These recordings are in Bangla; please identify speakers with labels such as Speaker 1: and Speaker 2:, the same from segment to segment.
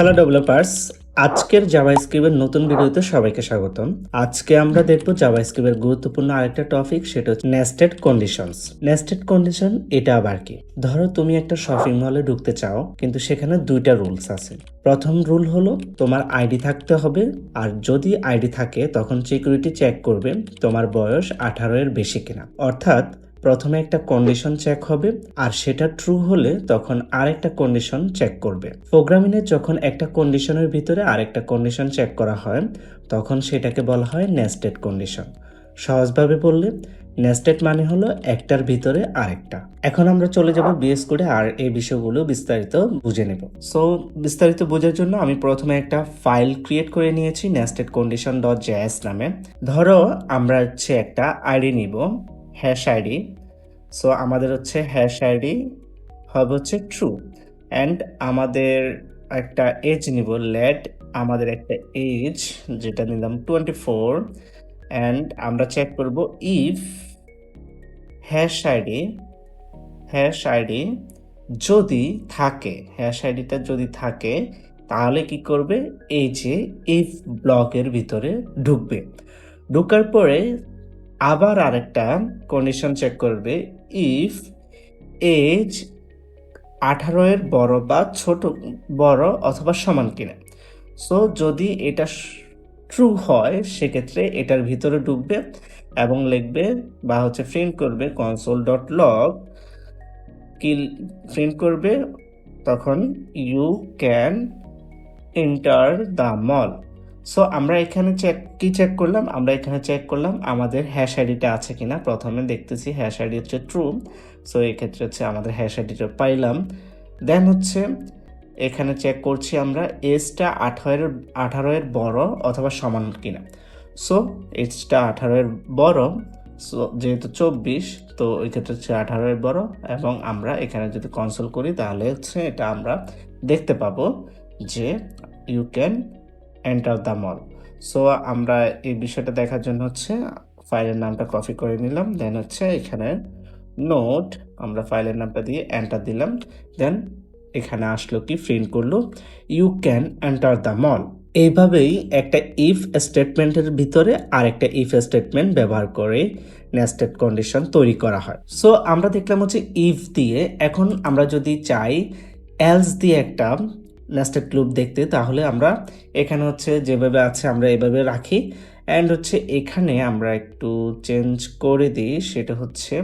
Speaker 1: হ্যালো ডেভেলপার্স, আজকের জাভাস্ক্রিপ্টের নতুন ভিডিওতে সবাইকে স্বাগতম। আজকে আমরা দেখব জাভাস্ক্রিপ্টের গুরুত্বপূর্ণ আরেকটা টপিক, সেটা হচ্ছে নেস্টেড কন্ডিশনস। নেস্টেড কন্ডিশন এটা আবার কি? ধরো তুমি একটা শপিং মলে ঢুকতে চাও, কিন্তু সেখানে দুইটা রুলস আছে। প্রথম রুল হলো তোমার আইডি থাকতে হবে, আর যদি আইডি থাকে তখন সিকিউরিটি চেক করবে তোমার বয়স 18 এর বেশি কিনা। অর্থাৎ প্রথমে একটা কন্ডিশন চেক হবে, আর সেটা ট্রু হলে তখন আরেকটা কন্ডিশন চেক করবে। প্রোগ্রামিংয়ে যখন একটা কন্ডিশনের ভিতরে আরেকটা কন্ডিশন চেক করা হয় তখন সেটাকে বলা হয় নেস্টেড কন্ডিশন। সহজভাবে বললে নেস্টেড মানে হলো একটার ভিতরে আরেকটা। এখন আমরা চলে যাব বিএস কোডে আর এই বিষয়গুলো বিস্তারিত বুঝে নেব। সো বিস্তারিত বোঝার জন্য আমি প্রথমে একটা ফাইল ক্রিয়েট করে নিয়েছি নেস্টেড কন্ডিশন .js নামে। ধরো আমরা হচ্ছে একটা আইডি নিব, হ্যাশ আইডি। সো আমাদের হচ্ছে হ্যাশ আইডি হবে হচ্ছে ট্রু, অ্যান্ড আমাদের একটা এজ নিব লেট, আমাদের একটা এজ যেটা নিলাম 24, অ্যান্ড আমরা চেক করব ইফ হ্যাশ আইডি যদি থাকে, হ্যাশ আইডিটা যদি থাকে তাহলে কি করবে, এই যে ইফ ব্লকের ভিতরে ঢুকবে। ঢুকার পরে আবার আরেকটা কন্ডিশন চেক করবে, ইফ এজ 18 এর বড় বা ছোট, বড় অথবা সমান কিনা। সো যদি এটা ট্রু হয় সেক্ষেত্রে এটার ভিতরে ঢুকবে এবং লিখবে বা হচ্ছে প্রিন্ট করবে console.log, কি প্রিন্ট করবে তখন you can enter the mall. So আমরা এখানে চেক করলাম, আমরা এখানে চেক করলাম আমাদের হ্যাশ আইডিটা আছে কিনা। প্রথমে দেখতেছি হ্যাশ আইডি হচ্ছে ট্রু, সো এক্ষেত্রে হচ্ছে আমাদের হ্যাশ আইডিটা পাইলাম। দেন হচ্ছে এখানে চেক করছি আমরা এজটা 18 এর বড় অথবা সমান কিনা। সো এজটা 18 এর বড়, সো যেহেতু 24, তো ওই ক্ষেত্রে হচ্ছে 18 এর বড়, এবং আমরা এখানে যদি কনসোল করি তাহলে হচ্ছে এটা আমরা দেখতে পাবো যে you can enter the mall. So আমরা এই বিষয়টা দেখার জন্য হচ্ছে ফাইলের নামটা কপি করে নিলাম, দেন হচ্ছে এখানে নোট, আমরা ফাইলের নামটা দিয়ে এন্টার দিলাম, দেন এখানে আসলো কি প্রিন্ট করলো you can enter the mall. এইভাবেই একটা ইফ স্টেটমেন্টের ভিতরে আরেকটা ইফ স্টেটমেন্ট ব্যবহার করে নেস্টেড কন্ডিশন তৈরি করা হয়। সো আমরা দেখলাম হচ্ছে ইফ দিয়ে। এখন আমরা যদি চাই এলস দিয়ে একটা নেস্টেড লুপ দেখতে, তাহলে আমরা এখানে হচ্ছে যেভাবে আছে আমরা এভাবে রাখি, অ্যান্ড হচ্ছে এখানে আমরা একটু চেঞ্জ করে দিই, সেটা হচ্ছে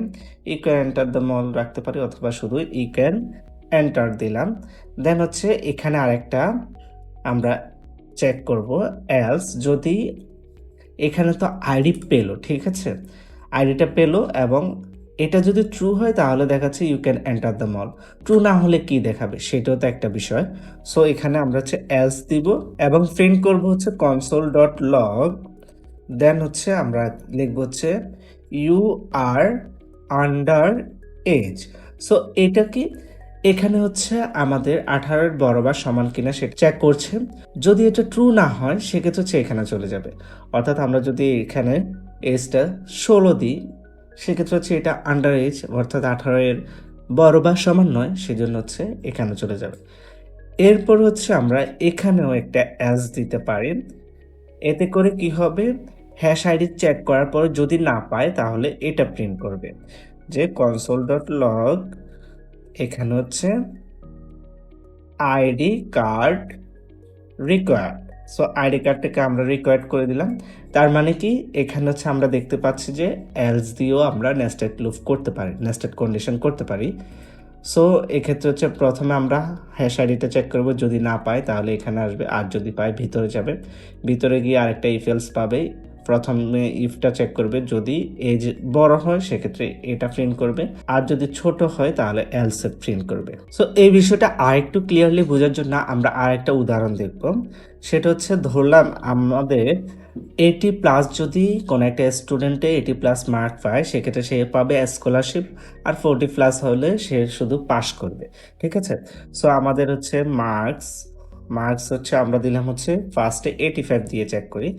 Speaker 1: you can enter the mall রাখতে পারি, অথবা শুধু ইউ ক্যান এন্টার দিলাম। দেন হচ্ছে এখানে আরেকটা আমরা চেক করব এলস, যদি এখানে তো আইডি পেলো, ঠিক আছে, আইডিটা পেলো এবং এটা যদি ট্রু হয় তাহলে দেখাচ্ছে you can enter the mall. True না হলে কি দেখাবে সেটাও তো একটা বিষয়। সো এখানে আমরা হচ্ছে এলস দিব এবং প্রিন্ট করব হচ্ছে console.log, দেন হচ্ছে আমরা লিখব হচ্ছে you are under age. So এটা কি, এখানে হচ্ছে আমাদের 18 এর বড় বা সমান কিনা সেটা চেক করছে। যদি এটা ট্রু না হয় সেক্ষেত্রে হচ্ছে এখানে চলে যাবে। অর্থাৎ আমরা যদি এখানে এজটা 16 দিই সেক্ষেত্রে হচ্ছে এটা আন্ডার এজ, অর্থাৎ 18 এর বড় বা সমান নয়, সেজন্য হচ্ছে এখানে চলে যাবে। এরপর হচ্ছে আমরা এখানেও একটা এজ দিতে পারি। এতে করে কি হবে, হ্যাশ আইডি চেক করার পর যদি না পায় তাহলে এটা প্রিন্ট করবে যে console.log, এখানে হচ্ছে ID card required. So ID কার্ডটাকে আমরা রিকোয়ার্ড করে দিলাম। তার মানে কি, এখানে হচ্ছে আমরা দেখতে পাচ্ছি যে এলস দিয়েও আমরা নেস্টেড লুপ করতে পারি, নেস্টেড কন্ডিশন করতে পারি। সো এক্ষেত্রে হচ্ছে প্রথমে আমরা হ্যাশ আইডিটা চেক করব, যদি না পাই তাহলে এখানে আসবে, আর যদি পাই ভিতরে যাবে, ভিতরে গিয়ে আরেকটা ইফ এলস পাবে। প্রথমে ইফটা চেক করবে, যদি এজ বড় হয় সেক্ষেত্রে এটা প্রিন্ট করবে, আর যদি ছোট হয় তাহলে এলস প্রিন্ট করবে। সো এই বিষয়টা আরেকটু ক্লিয়ারলি বোঝার জন্য আমরা আরেকটা উদাহরণ দেখব। সেটা হচ্ছে ধরলাম আমাদের 80+ যদি কোনো একটা স্টুডেন্টে 80+ মার্ক পায় সেক্ষেত্রে সে পাবে স্কলারশিপ, আর 40+ হলে সে শুধু পাস করবে, ঠিক আছে। সো আমাদের হচ্ছে মার্কস হচ্ছে আমরা দিলাম হচ্ছে ফার্স্টে 85 দিয়ে চেক করি,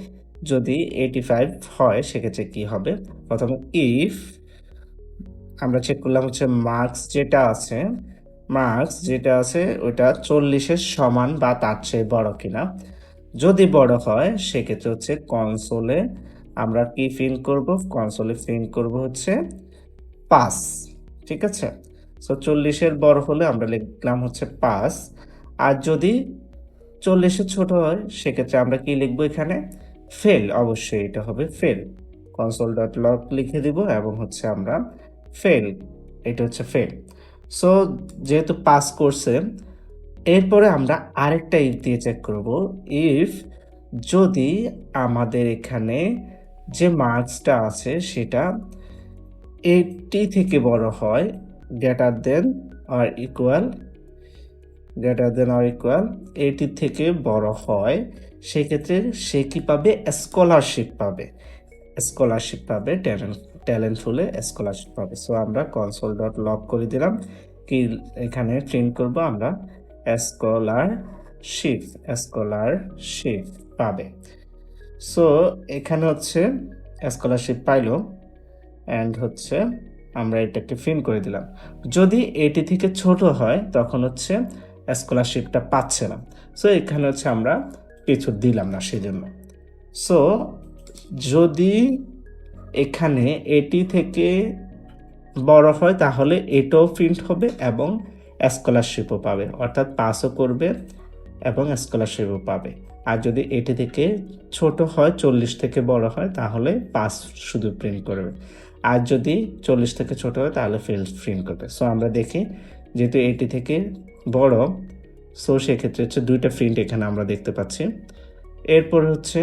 Speaker 1: যদি 85 হয় সেক্ষেত্রে কি হবে। প্রথমে ইফ আমরা চেক করলাম হচ্ছে মার্কস যেটা আছে মার্কস যেটা আছে ওটা 40-এর সমান বা তার চেয়ে বড় কিনা। যদি বড় হয় সেক্ষেত্রে হচ্ছে কনসোলে আমরা কি প্রিন্ট করব? কনসোলে প্রিন্ট করব হচ্ছে 5, ঠিক আছে? সো 40-এর বড় হলে আমরা লিখলাম হচ্ছে 5। আর যদি 40-এর ছোট হয় সেক্ষেত্রে আমরা কি লিখব এখানে? ফেল, অবশ্যই এটা হবে ফেল। console.log লিখে দিব এবং হচ্ছে আমরা ফেল, এটা হচ্ছে ফেল। সো যেহেতু পাস করছে, এরপরে আমরা আরেকটা ইফ দিয়ে চেক করব। ইফ যদি আমাদের এখানে যে মার্কসটা আছে সেটা 80 থেকে বড় হয়, গ্রেটার দেন অর ইকুয়াল 80 থেকে বড় হয়, সেক্ষেত্রে সে কি পাবে? স্কলারশিপ পাবে। ট্যালেন্টফুলে স্কলারশিপ পাবে। সো আমরা console.log করে দিলাম। কি এখানে প্রিন্ট করব আমরা? স্কলারশিপ স্কলারশিপ পাবে। সো এখানে হচ্ছে স্কলারশিপ পাইলো অ্যান্ড হচ্ছে আমরা এটাকে প্রিন্ট করে দিলাম। যদি এটি থেকে ছোট হয় তখন হচ্ছে স্কলারশিপটা পাচ্ছে না। সো এখানে হচ্ছে আমরা কিছু দিলাম না সেজন্য। সো যদি এখানে এটি থেকে বড় হয় তাহলে এটাও প্রিন্ট হবে এবং স্কলারশিপও পাবে, অর্থাৎ পাসও করবে এবং স্কলারশিপও পাবে। আর যদি এটি থেকে ছোট হয়, 40 থেকে বড় হয়, তাহলে পাস শুধু প্রিন্ট করবে। আর যদি 40 থেকে ছোট হয় তাহলে ফেল প্রিন্ট করবে। সো আমরা দেখি, যেহেতু এটি থেকে বড়, সো সেক্ষেত্রে হচ্ছে দুইটা প্রিন্ট এখানে আমরা দেখতে পাচ্ছি। এরপর হচ্ছে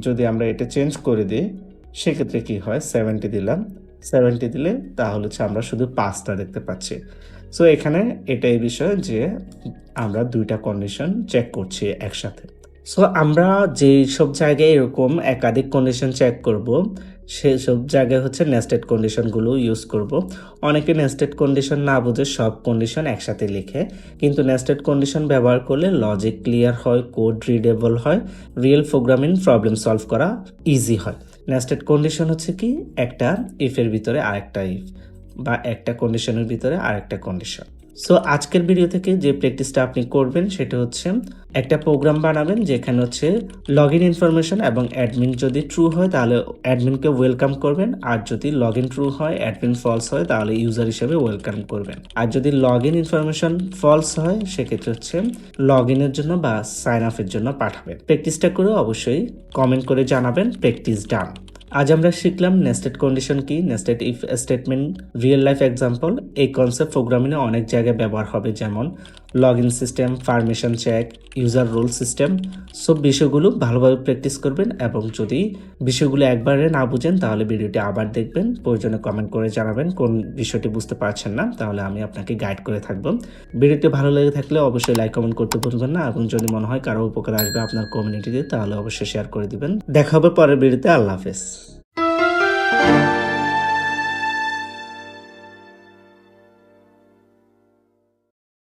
Speaker 1: যদি আমরা এটা চেঞ্জ করে দিই সেক্ষেত্রে কি হয়? 70 দিলাম, 70 দিলে তাহলে হচ্ছে আমরা শুধু পাসটা দেখতে পাচ্ছি। সো এখানে এটাই বিষয় যে আমরা দুইটা কন্ডিশন চেক করছি একসাথে। সো আমরা যেই সব জায়গায় এরকম একাধিক কন্ডিশন চেক করব সেসব জায়গায় হচ্ছে নেস্টেড কন্ডিশনগুলো ইউজ করব। অনেকে নেস্টেড কন্ডিশন না বুঝে সব কন্ডিশন একসাথে লিখে, কিন্তু নেস্টেড কন্ডিশন ব্যবহার করলে লজিক ক্লিয়ার হয়, কোড রিডেবল হয়, রিয়েল প্রোগ্রামিং প্রবলেম সলভ করা ইজি হয়। নেস্টেড কন্ডিশন হচ্ছে কি? একটা ইফের ভিতরে আরেকটা ইফ, বা একটা কন্ডিশনের ভিতরে আরেকটা কন্ডিশন। সো আজকের ভিডিও থেকে যে প্র্যাকটিসটা আপনি করবেন সেটা হচ্ছে একটা প্রোগ্রাম বানাবেন যেখানে হচ্ছে লগ ইন ইনফরমেশন এবং অ্যাডমিন যদি ট্রু হয় তাহলে অ্যাডমিনকে ওয়েলকাম করবেন, আর যদি লগ ইন ট্রু হয় অ্যাডমিন ফলস হয় তাহলে ইউজার হিসেবে ওয়েলকাম করবেন। আর যদি লগ ইন ইনফরমেশন ফলস হয় সেক্ষেত্রে হচ্ছে লগ ইনের জন্য বা সাইন আপের জন্য পাঠাবেন। প্র্যাকটিসটা করে অবশ্যই কমেন্ট করে জানাবেন প্র্যাকটিস ডান। আজ আমরা শিখলাম নেস্টেড কন্ডিশন কি, nested if statement, real life example. এই কনসেপ্ট প্রোগ্রামিংয়ে অনেক জায়গায় ব্যবহার হবে, যেমন log in system, permission check, user role system. সব বিষয়গুলো ভালোভাবে প্র্যাকটিস করবেন এবং যদি বিষয়গুলো একবারে না বুঝেন তাহলে ভিডিওটি আবার দেখবেন, প্রয়োজনে কমেন্ট করে জানাবেন কোন বিষয়টি বুঝতে পারছেন না, তাহলে আমি আপনাকে গাইড করে থাকবো। ভিডিওটি ভালো লেগে থাকলে অবশ্যই লাইক কমেন্ট করতে ভুলবেন না, এবং যদি মনে হয় কারো উপকার আসবে আপনার কমিউনিটিতে তাহলে অবশ্যই শেয়ার করে দিবেন। দেখা হবে পরের ভিডিওতে। আল্লাহ হাফেজ।